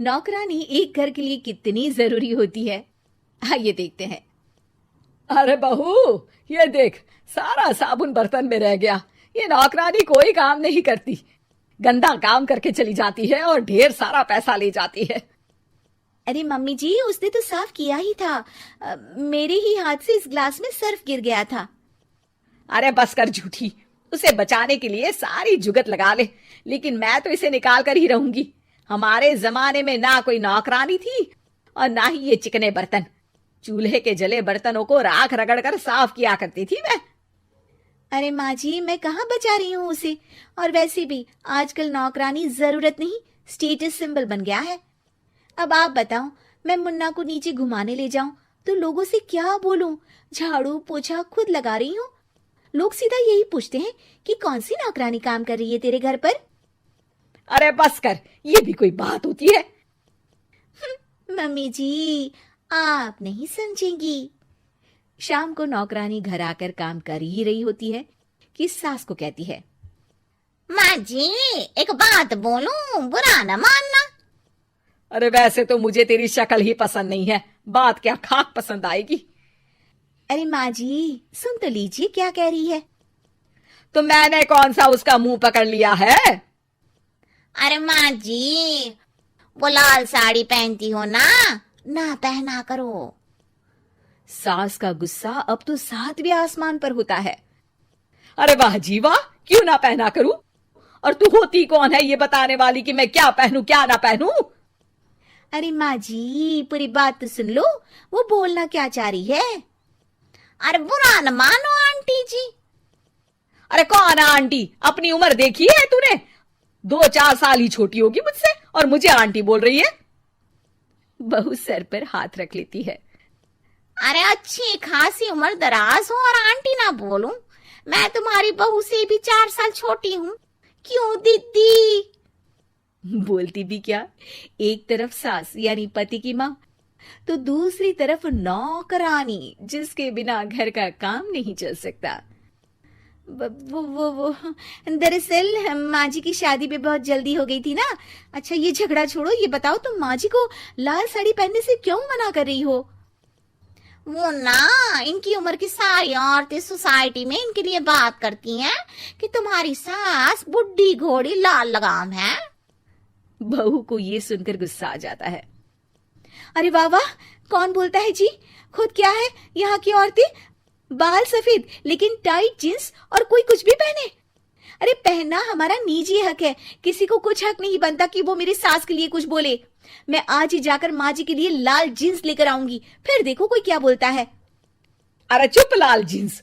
नौकरानी एक घर के लिए कितनी जरूरी होती है, आइए देखते हैं। अरे बहू, ये देख, सारा साबुन बर्तन में रह गया। ये नौकरानी कोई काम नहीं करती, गंदा काम करके चली जाती है और ढेर सारा पैसा ले जाती है। अरे मम्मी जी, उसने तो साफ किया ही था। मेरे ही हाथ से इस ग्लास में सर्फ गिर गया था। अरे बस कर झूठी, उसे बचाने के लिए सारी जुगत लगा ले, लेकिन मैं तो इसे निकाल कर ही रहूंगी। हमारे जमाने में ना कोई नौकरानी थी और ना ही ये चिकने बर्तन। चूल्हे के जले बर्तनों को राख रगड़ कर साफ किया करती थी मैं। अरे माँ जी, मैं कहाँ बचा रही हूँ उसे। और वैसे भी आजकल नौकरानी जरूरत नहीं, स्टेटस सिंबल बन गया है। अब आप बताओ, मैं मुन्ना को नीचे घुमाने ले जाऊं तो लोगों से क्या बोलूं? झाड़ू पोछा खुद लगा रही हूँ। लोग सीधा यही पूछते हैं कि कौन सी नौकरानी काम कर रही है तेरे घर पर। अरे बस कर, ये भी कोई बात होती है? मम्मी जी, आप नहीं समझेंगी। शाम को नौकरानी घर आकर काम कर ही रही होती है कि सास को कहती है, माँ जी, एक बात बोलूं, बुरा न मानना। अरे वैसे तो मुझे तेरी शक्ल ही पसंद नहीं है, बात क्या खाक पसंद आएगी। अरे माँ जी, सुन तो लीजिए क्या कह रही है। तो मैंने कौन सा उसका मुंह पकड़ लिया है? अरे माँ जी, वो लाल साड़ी पहनती हो ना पहना करो। सास का गुस्सा अब तो 7वें आसमान पर होता है। अरे वाह जी वाह, क्यों ना पहना करूं? और तू होती कौन है ये बताने वाली कि मैं क्या पहनूं क्या ना पहनूं? अरे माँ जी, पूरी बात तो सुन लो, वो बोलना क्या चाह रही है। अरे बुरा न मानो आंटी जी। अरे कौन है आंटी? अपनी उम्र देखी है तूने? 2-4 साल ही छोटी होगी मुझसे और मुझे आंटी बोल रही है। बहू सर पर हाथ रख लेती है। अरे अच्छी खासी उम्र दराज हो और आंटी ना बोलूं? मैं तुम्हारी बहू से भी 4 साल छोटी हूँ। क्यों दीदी? बोलती भी क्या, एक तरफ सास यानी पति की माँ, तो दूसरी तरफ नौकरानी जिसके बिना घर का काम नहीं चल सकता। वो दरअसल माँ जी की शादी भी बहुत जल्दी हो गई थी ना। अच्छा ये झगड़ा छोड़ो, ये बताओ तुम माँ जी को लाल साड़ी पहनने से क्यों मना कर रही हो? वो ना, इनकी उम्र की सारी औरतें सोसाइटी में इनके लिए बात करती हैं कि तुम्हारी सास बुढ़ी घोड़ी लाल लगाम है। बहू को ये सुनकर गुस्सा आ जाता है। अरे वाह वाह, कौन बोलता है जी? खुद क्या है यहाँ की औरतें, बाल सफेद लेकिन टाइट जींस और कोई कुछ भी पहने। अरे पहनना हमारा निजी हक है, किसी को कुछ हक नहीं बनता कि वो मेरी सास के लिए कुछ बोले। मैं आज ही जाकर माँ जी के लिए लाल जींस लेकर आऊंगी, फिर देखो कोई क्या बोलता है। अरे चुप लाल जींस।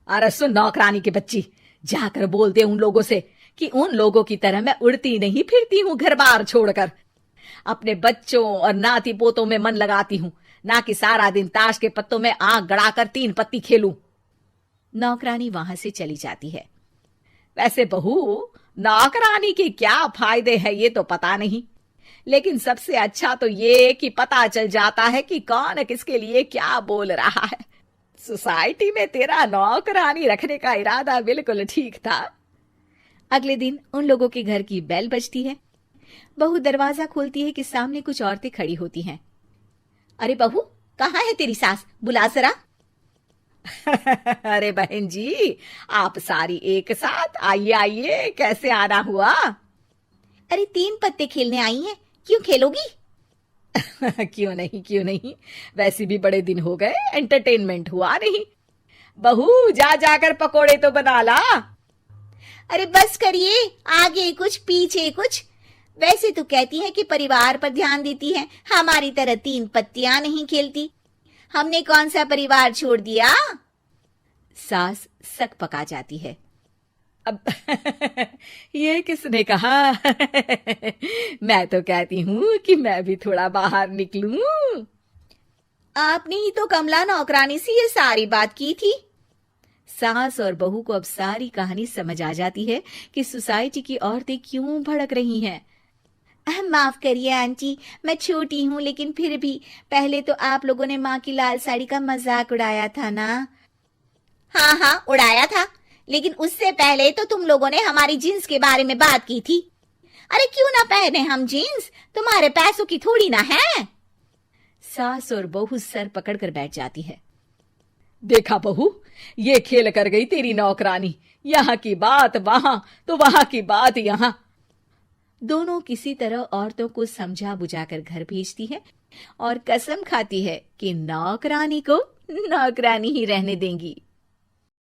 अरे सुन नौकरानी की बच्ची, जाकर बोल दे उन लोगों से कि उन लोगों की तरह मैं उड़ती नहीं फिरती हूँ घर बार छोड़कर। अपने बच्चों और नाती पोतों में मन लगाती हूँ, ना कि सारा दिन ताश के पत्तों में आंख गड़ाकर 3 पत्ती खेलूं। नौकरानी वहां से चली जाती है। वैसे बहू, नौकरानी के क्या फायदे हैं ये तो पता नहीं, लेकिन सबसे अच्छा तो ये कि पता चल जाता है कि कौन किसके लिए क्या बोल रहा है। सोसाइटी में तेरा नौकरानी रखने का इरादा बिल्कुल ठीक था। अगले दिन उन लोगों के घर की बेल बजती है। बहू दरवाजा खोलती है कि सामने कुछ औरतें खड़ी होती हैं। अरे बहू, कहाँ है तेरी सास? बुला जरा। अरे बहन जी, आप सारी एक साथ आइए आइए, कैसे आना हुआ? अरे 3 पत्ते खेलने आई हैं, क्यों खेलोगी? क्यों नहीं क्यों नहीं, वैसे भी बड़े दिन हो गए, एंटरटेनमेंट हुआ नहीं। बहू जा जाकर पकोड़े तो बना ला। अरे बस करिए, आगे कुछ पीछे कुछ। वैसे तो कहती है कि परिवार पर ध्यान देती है, हमारी तरह 3 पत्तियां नहीं खेलती। हमने कौन सा परिवार छोड़ दिया? सास सक पका जाती है। अब ये किसने कहा? मैं तो कहती हूँ कि मैं भी थोड़ा बाहर निकलूं। आपने ही तो कमला नौकरानी से ये सारी बात की थी। सास और बहू को अब सारी कहानी समझ आ जाती है कि सोसाइटी की औरतें क्यों भड़क रही हैं। माफ करिए आंटी, मैं छोटी हूँ, लेकिन फिर भी पहले तो आप लोगों ने माँ की लाल साड़ी का मजाक उड़ाया था ना। हाँ उड़ाया था, लेकिन उससे पहले तो तुम लोगों ने हमारी जींस के बारे में बात की थी। अरे क्यों ना पहने हम जीन्स, तुम्हारे पैसों की थोड़ी ना है। सास और बहू सर पकड़कर बैठ जाती है। देखा बहू, ये खेल कर गई तेरी नौकरानी, यहाँ की बात वहां तो वहां की बात यहाँ। दोनों किसी तरह औरतों को समझा बुझाकर घर भेजती है और कसम खाती है कि नौकरानी को नौकरानी ही रहने देंगी।